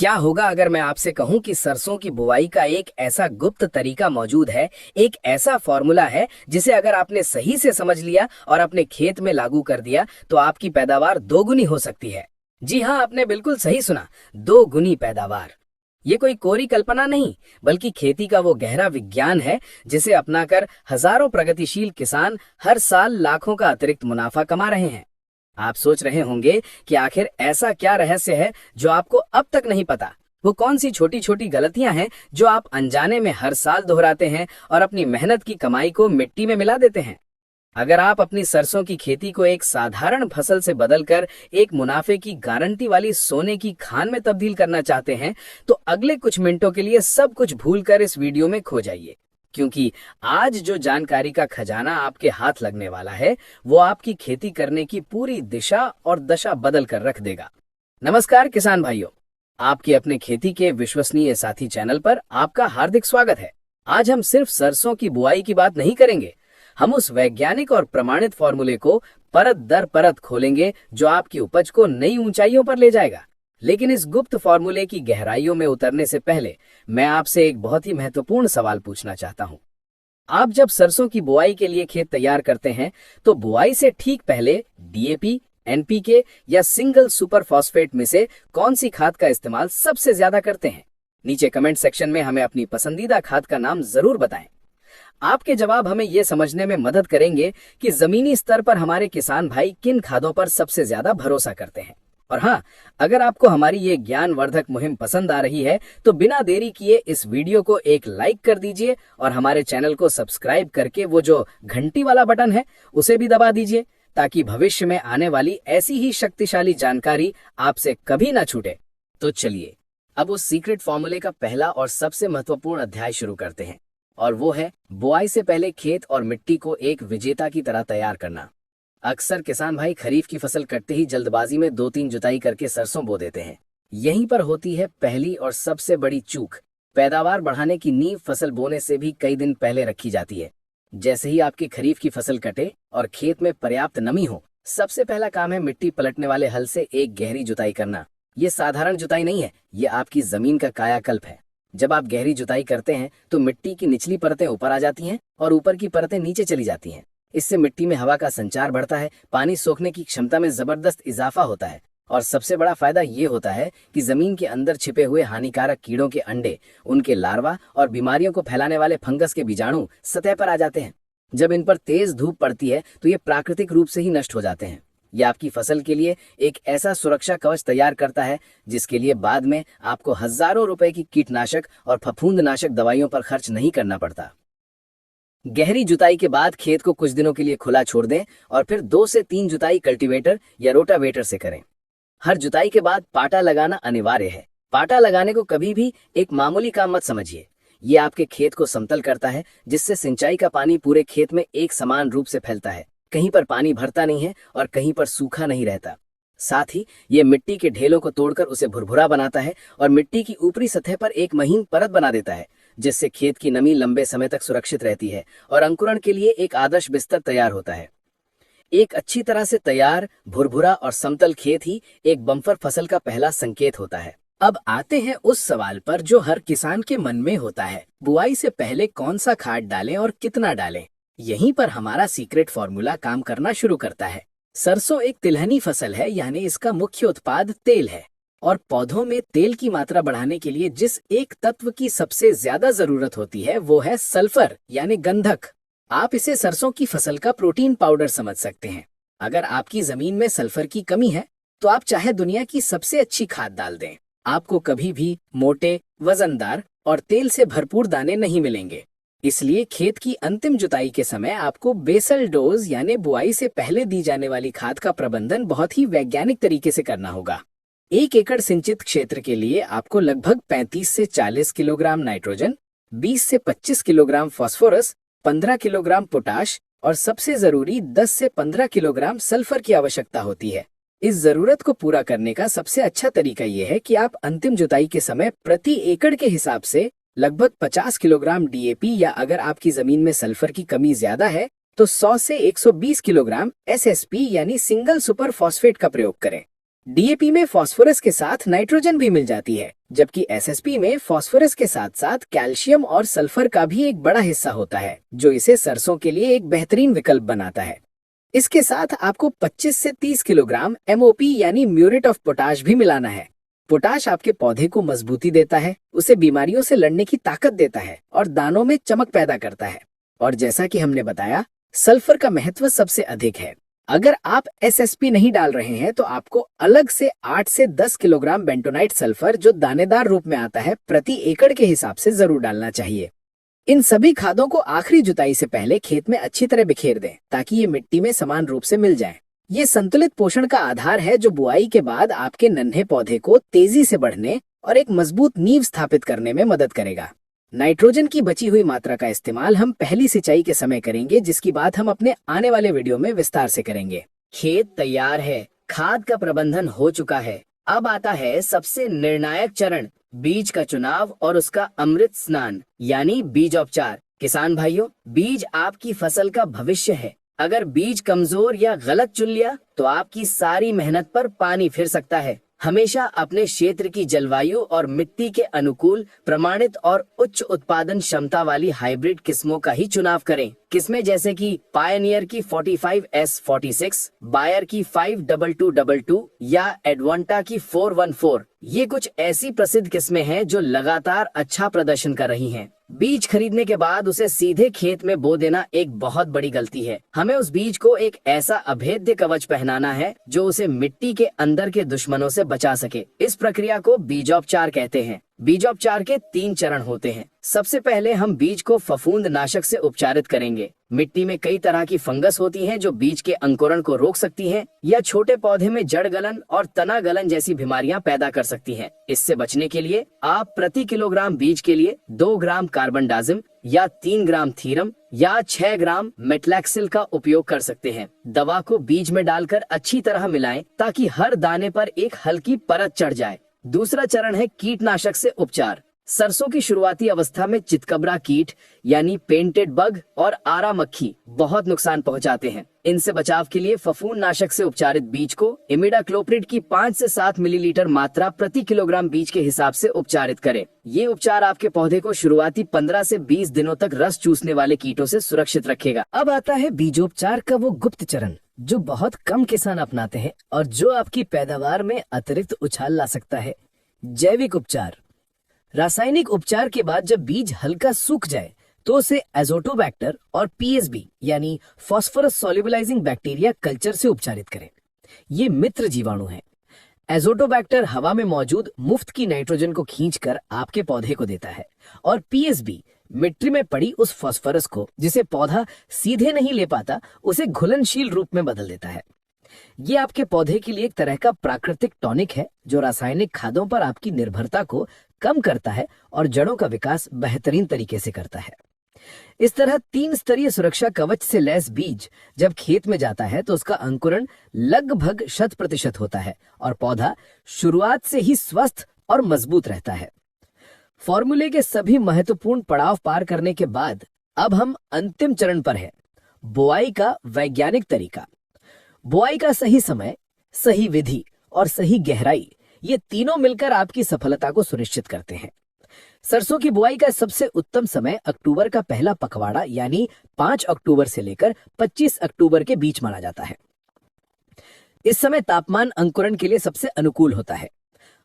क्या होगा अगर मैं आपसे कहूं कि सरसों की बुवाई का एक ऐसा गुप्त तरीका मौजूद है, एक ऐसा फॉर्मूला है जिसे अगर आपने सही से समझ लिया और अपने खेत में लागू कर दिया तो आपकी पैदावार दोगुनी हो सकती है। जी हाँ, आपने बिल्कुल सही सुना, दोगुनी पैदावार। ये कोई कोरी कल्पना नहीं, बल्कि खेती का वो गहरा विज्ञान है जिसे अपनाकर हजारों प्रगतिशील किसान हर साल लाखों का अतिरिक्त मुनाफा कमा रहे हैं। आप सोच रहे होंगे कि आखिर ऐसा क्या रहस्य है जो आपको अब तक नहीं पता। वो कौन सी छोटी छोटी गलतियां हैं जो आप अनजाने में हर साल दोहराते हैं और अपनी मेहनत की कमाई को मिट्टी में मिला देते हैं। अगर आप अपनी सरसों की खेती को एक साधारण फसल से बदलकर एक मुनाफे की गारंटी वाली सोने की खान में तब्दील करना चाहते हैं तो अगले कुछ मिनटों के लिए सब कुछ भूलकर इस वीडियो में खो जाइए, क्योंकि आज जो जानकारी का खजाना आपके हाथ लगने वाला है वो आपकी खेती करने की पूरी दिशा और दशा बदल कर रख देगा। नमस्कार किसान भाइयों, आपके अपने खेती के विश्वसनीय साथी चैनल पर आपका हार्दिक स्वागत है। आज हम सिर्फ सरसों की बुआई की बात नहीं करेंगे, हम उस वैज्ञानिक और प्रमाणित फॉर्मूले को परत दर परत खोलेंगे जो आपकी उपज को नई ऊंचाइयों पर ले जाएगा। लेकिन इस गुप्त फॉर्मूले की गहराइयों में उतरने से पहले मैं आपसे एक बहुत ही महत्वपूर्ण सवाल पूछना चाहता हूं। आप जब सरसों की बुआई के लिए खेत तैयार करते हैं तो बुआई से ठीक पहले डीएपी, एनपीके या सिंगल सुपर फॉस्फेट में से कौन सी खाद का इस्तेमाल सबसे ज्यादा करते हैं? नीचे कमेंट सेक्शन में हमें अपनी पसंदीदा खाद का नाम जरूर बताएं। आपके जवाब हमें यह समझने में मदद करेंगे कि जमीनी स्तर पर हमारे किसान भाई किन खादों पर सबसे ज्यादा भरोसा करते हैं। और हाँ, अगर आपको हमारी ये ज्ञानवर्धक मुहिम पसंद आ रही है तो बिना देरी किए इस वीडियो को एक लाइक कर दीजिए और हमारे चैनल को सब्सक्राइब करके वो जो घंटी वाला बटन है उसे भी दबा दीजिए, ताकि भविष्य में आने वाली ऐसी ही शक्तिशाली जानकारी आपसे कभी ना छूटे। तो चलिए अब उस सीक्रेट फॉर्मूले का पहला और सबसे महत्वपूर्ण अध्याय शुरू करते हैं, और वो है बुआई से पहले खेत और मिट्टी को एक विजेता की तरह तैयार करना। अक्सर किसान भाई खरीफ की फसल कटते ही जल्दबाजी में 2-3 जुताई करके सरसों बो देते हैं। यहीं पर होती है पहली और सबसे बड़ी चूक। पैदावार बढ़ाने की नींव फसल बोने से भी कई दिन पहले रखी जाती है। जैसे ही आपकी खरीफ की फसल कटे और खेत में पर्याप्त नमी हो, सबसे पहला काम है मिट्टी पलटने वाले हल से एक गहरी जुताई करना। ये साधारण जुताई नहीं है, ये आपकी जमीन का कायाकल्प है। जब आप गहरी जुताई करते हैं तो मिट्टी की निचली परतें ऊपर आ जाती हैं और ऊपर की परतें नीचे चली जाती हैं। इससे मिट्टी में हवा का संचार बढ़ता है, पानी सोखने की क्षमता में जबरदस्त इजाफा होता है और सबसे बड़ा फायदा ये होता है कि जमीन के अंदर छिपे हुए हानिकारक कीड़ों के अंडे, उनके लार्वा और बीमारियों को फैलाने वाले फंगस के बीजाणु सतह पर आ जाते हैं। जब इन पर तेज धूप पड़ती है तो ये प्राकृतिक रूप से ही नष्ट हो जाते हैं। यह आपकी फसल के लिए एक ऐसा सुरक्षा कवच तैयार करता है जिसके लिए बाद में आपको हजारों रुपए की कीटनाशक और फफूंदनाशक दवाइयों पर खर्च नहीं करना पड़ता। गहरी जुताई के बाद खेत को कुछ दिनों के लिए खुला छोड़ दें और फिर 2 से 3 जुताई कल्टीवेटर या रोटावेटर से करें। हर जुताई के बाद पाटा लगाना अनिवार्य है। पाटा लगाने को कभी भी एक मामूली काम मत समझिए। ये आपके खेत को समतल करता है, जिससे सिंचाई का पानी पूरे खेत में एक समान रूप से फैलता है। कहीं पर पानी भरता नहीं है और कहीं पर सूखा नहीं रहता। साथ ही ये मिट्टी के ढेलों को तोड़कर उसे भुरभुरा बनाता है और मिट्टी की ऊपरी सतह पर एक महीन परत बना देता है, जिससे खेत की नमी लंबे समय तक सुरक्षित रहती है और अंकुरण के लिए एक आदर्श बिस्तर तैयार होता है। एक अच्छी तरह से तैयार, भुरभुरा और समतल खेत ही एक बम्पर फसल का पहला संकेत होता है। अब आते हैं उस सवाल पर जो हर किसान के मन में होता है, बुआई से पहले कौन सा खाद डालें और कितना डालें। यहीं पर हमारा सीक्रेट फॉर्मूला काम करना शुरू करता है। सरसों एक तिलहनी फसल है, यानी इसका मुख्य उत्पाद तेल है, और पौधों में तेल की मात्रा बढ़ाने के लिए जिस एक तत्व की सबसे ज्यादा जरूरत होती है वो है सल्फर यानी गंधक। आप इसे सरसों की फसल का प्रोटीन पाउडर समझ सकते हैं। अगर आपकी जमीन में सल्फर की कमी है तो आप चाहे दुनिया की सबसे अच्छी खाद डाल दें, आपको कभी भी मोटे, वजनदार और तेल से भरपूर दाने नहीं मिलेंगे। इसलिए खेत की अंतिम जुताई के समय आपको बेसल डोज यानी बुआई से पहले दी जाने वाली खाद का प्रबंधन बहुत ही वैज्ञानिक तरीके से करना होगा। 1 एकड़ सिंचित क्षेत्र के लिए आपको लगभग 35 से 40 किलोग्राम नाइट्रोजन, 20 से 25 किलोग्राम फास्फोरस, 15 किलोग्राम पोटाश और सबसे जरूरी 10 से 15 किलोग्राम सल्फर की आवश्यकता होती है। इस जरूरत को पूरा करने का सबसे अच्छा तरीका यह है कि आप अंतिम जुताई के समय प्रति एकड़ के हिसाब से लगभग 50 किलोग्राम डीएपी या अगर आपकी जमीन में सल्फर की कमी ज्यादा है तो 100 से 120 किलोग्राम एसएसपी यानी सिंगल सुपर फॉस्फेट का प्रयोग करें। डीएपी में फास्फोरस के साथ नाइट्रोजन भी मिल जाती है, जबकि एसएसपी में फास्फोरस के साथ साथ कैल्शियम और सल्फर का भी एक बड़ा हिस्सा होता है, जो इसे सरसों के लिए एक बेहतरीन विकल्प बनाता है। इसके साथ आपको 25 से 30 किलोग्राम एमओपी यानी म्यूरेट ऑफ पोटाश भी मिलाना है। पोटाश आपके पौधे को मजबूती देता है, उसे बीमारियों से लड़ने की ताकत देता है और दानों में चमक पैदा करता है। और जैसा कि हमने बताया, सल्फर का महत्व सबसे अधिक है। अगर आप एसएसपी नहीं डाल रहे हैं तो आपको अलग से 8 से 10 किलोग्राम बेंटोनाइट सल्फर, जो दानेदार रूप में आता है, प्रति एकड़ के हिसाब से जरूर डालना चाहिए। इन सभी खादों को आखिरी जुताई से पहले खेत में अच्छी तरह बिखेर दें, ताकि ये मिट्टी में समान रूप से मिल जाएं। ये संतुलित पोषण का आधार है, जो बुआई के बाद आपके नन्हे पौधे को तेजी से बढ़ने और एक मजबूत नींव स्थापित करने में मदद करेगा। नाइट्रोजन की बची हुई मात्रा का इस्तेमाल हम पहली सिंचाई के समय करेंगे, जिसकी बात हम अपने आने वाले वीडियो में विस्तार से करेंगे। खेत तैयार है, खाद का प्रबंधन हो चुका है। अब आता है सबसे निर्णायक चरण, बीज का चुनाव और उसका अमृत स्नान यानी बीजोपचार। किसान भाइयों, बीज आपकी फसल का भविष्य है। अगर बीज कमजोर या गलत चुन लिया तो आपकी सारी मेहनत पर पानी फिर सकता है। हमेशा अपने क्षेत्र की जलवायु और मिट्टी के अनुकूल, प्रमाणित और उच्च उत्पादन क्षमता वाली हाइब्रिड किस्मों का ही चुनाव करें। किस्में जैसे कि पायनियर की 45S46, बायर की 52222 या एडवांटा की 414, ये कुछ ऐसी प्रसिद्ध किस्में हैं जो लगातार अच्छा प्रदर्शन कर रही हैं। बीज खरीदने के बाद उसे सीधे खेत में बो देना एक बहुत बड़ी गलती है। हमें उस बीज को एक ऐसा अभेद्य कवच पहनाना है जो उसे मिट्टी के अंदर के दुश्मनों से बचा सके। इस प्रक्रिया को बीजोपचार कहते हैं। बीजोपचार के 3 चरण होते हैं। सबसे पहले हम बीज को फफूंद नाशक से उपचारित करेंगे। मिट्टी में कई तरह की फंगस होती हैं जो बीज के अंकुरण को रोक सकती हैं या छोटे पौधे में जड़ गलन और तना गलन जैसी बीमारियां पैदा कर सकती हैं। इससे बचने के लिए आप प्रति किलोग्राम बीज के लिए 2 ग्राम कार्बनडाजिम या 3 ग्राम थीरम या 6 ग्राम मेटलैक्सिल का उपयोग कर सकते हैं। दवा को बीज में डालकर अच्छी तरह मिलाएं ताकि हर दाने पर एक हल्की परत चढ़ जाए। दूसरा चरण है कीटनाशक से उपचार। सरसों की शुरुआती अवस्था में चितकबरा कीट यानी पेंटेड बग और आरा मक्खी बहुत नुकसान पहुंचाते हैं। इनसे बचाव के लिए फफूंद नाशक से उपचारित बीज को इमिडाक्लोप्रिड की 5 से 7 मिलीलीटर मात्रा प्रति किलोग्राम बीज के हिसाब से उपचारित करें। ये उपचार आपके पौधे को शुरुआती 15 से 20 दिनों तक रस चूसने वाले कीटों से सुरक्षित रखेगा। अब आता है बीजोपचार का वो गुप्त चरण जो बहुत कम किसान अपनाते हैं और जो आपकी पैदावार में अतिरिक्त उछाल ला सकता है। जैविक उपचार। रासायनिक उपचार के बाद जब बीज हल्का सूख जाए तो उसे एजोटोबैक्टर और पीएसबी यानी फास्फोरस सोल्युबलाइजिंग बैक्टीरिया कल्चर से उपचारित करें। ये मित्र जीवाणु हैं। एजोटोबैक्टर हवा में मौजूद मुफ्त की नाइट्रोजन को खींचकर आपके पौधे को देता है और पीएसबी मिट्टी में पड़ी उस फास्फोरस को, जिसे पौधा सीधे नहीं ले पाता, उसे घुलनशील रूप में बदल देता है। ये आपके पौधे के लिए एक तरह का प्राकृतिक टॉनिक है जो रासायनिक खादों पर आपकी निर्भरता को कम करता है और जड़ों का विकास बेहतरीन तरीके से करता है। इस तरह 3 स्तरीय सुरक्षा कवच से लैस बीज जब खेत में जाता है तो उसका अंकुरण लगभग 100% होता है और पौधा शुरुआत से ही स्वस्थ और मजबूत रहता है। फॉर्मूले के सभी महत्वपूर्ण पड़ाव पार करने के बाद अब हम अंतिम चरण पर हैं, बुआई का वैज्ञानिक तरीका। बुआई का सही समय, सही विधि और सही गहराई, ये तीनों मिलकर आपकी सफलता को सुनिश्चित करते हैं। सरसों की बुआई का सबसे उत्तम समय अक्टूबर का पहला पखवाड़ा यानी 5 अक्टूबर से लेकर 25 अक्टूबर के बीच माना जाता है। इस समय तापमान अंकुरण के लिए सबसे अनुकूल होता है।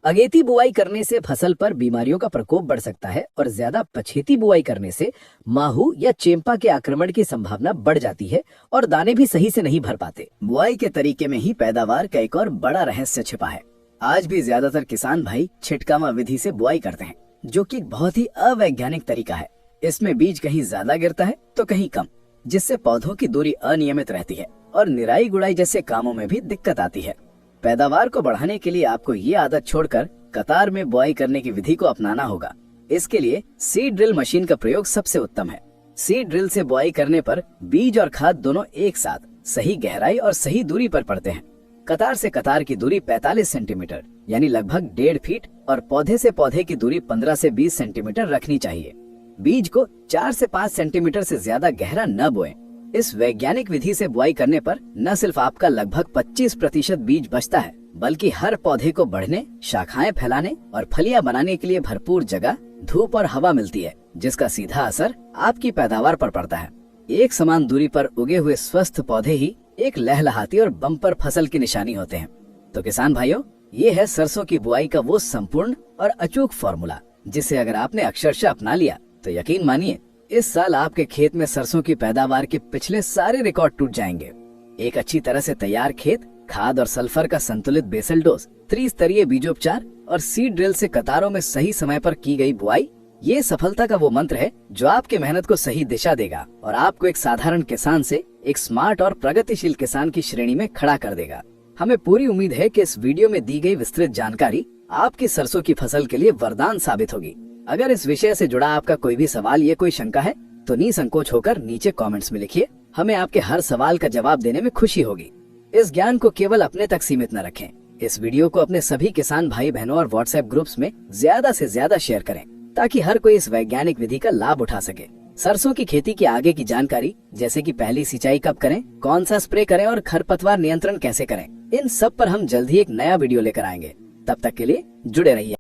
अगेती बुआई करने से फसल पर बीमारियों का प्रकोप बढ़ सकता है और ज्यादा पछेती बुआई करने से माहू या चेम्पा के आक्रमण की संभावना बढ़ जाती है और दाने भी सही से नहीं भर पाते। बुआई के तरीके में ही पैदावार का एक और बड़ा रहस्य छिपा है। आज भी ज्यादातर किसान भाई छिटकावा विधि से बुआई करते हैं, जो कि एक बहुत ही अवैज्ञानिक तरीका है। इसमें बीज कहीं ज्यादा गिरता है तो कहीं कम, जिससे पौधों की दूरी अनियमित रहती है और निराई गुड़ाई जैसे कामों में भी दिक्कत आती है। पैदावार को बढ़ाने के लिए आपको ये आदत छोड़कर कतार में बुआई करने की विधि को अपनाना होगा। इसके लिए सीड ड्रिल मशीन का प्रयोग सबसे उत्तम है। सीड ड्रिल से बुआई करने पर बीज और खाद दोनों एक साथ सही गहराई और सही दूरी पर पड़ते हैं। कतार से कतार की दूरी 45 सेंटीमीटर यानी लगभग 1.5 फीट और पौधे से पौधे की दूरी 15 से 20 सेंटीमीटर रखनी चाहिए। बीज को 4 से 5 सेंटीमीटर से ज्यादा गहरा न बोएं। इस वैज्ञानिक विधि से बुआई करने पर न सिर्फ आपका लगभग 25% बीज बचता है, बल्कि हर पौधे को बढ़ने, शाखाएं फैलाने और फलियां बनाने के लिए भरपूर जगह, धूप और हवा मिलती है, जिसका सीधा असर आपकी पैदावार पर पड़ता है। एक समान दूरी पर उगे हुए स्वस्थ पौधे ही एक लहलहाती और बम्पर फसल की निशानी होते हैं। तो किसान भाइयों, ये है सरसों की बुआई का वो संपूर्ण और अचूक फॉर्मूला, जिसे अगर आपने अक्षरशः अपना लिया तो यकीन मानिए इस साल आपके खेत में सरसों की पैदावार के पिछले सारे रिकॉर्ड टूट जाएंगे। एक अच्छी तरह से तैयार खेत, खाद और सल्फर का संतुलित बेसल डोज, त्रिस्तरीय बीजोपचार और सीड ड्रिल से कतारों में सही समय पर की गई बुआई, ये सफलता का वो मंत्र है जो आपके मेहनत को सही दिशा देगा और आपको एक साधारण किसान से एक स्मार्ट और प्रगतिशील किसान की श्रेणी में खड़ा कर देगा। हमें पूरी उम्मीद है कि इस वीडियो में दी गई विस्तृत जानकारी आपकी सरसों की फसल के लिए वरदान साबित होगी। अगर इस विषय से जुड़ा आपका कोई भी सवाल या कोई शंका है तो निसंकोच होकर नीचे कमेंट्स में लिखिए। हमें आपके हर सवाल का जवाब देने में खुशी होगी। इस ज्ञान को केवल अपने तक सीमित न रखें। इस वीडियो को अपने सभी किसान भाई बहनों और व्हाट्सएप ग्रुप्स में ज्यादा से ज्यादा शेयर करें ताकि हर कोई इस वैज्ञानिक विधि का लाभ उठा सके। सरसों की खेती की आगे की जानकारी, जैसे कि पहली सिंचाई कब करें, कौन सा स्प्रे करें और खरपतवार नियंत्रण कैसे करें, इन सब पर हम जल्द ही एक नया वीडियो लेकर आएंगे। तब तक के लिए जुड़े रहिए।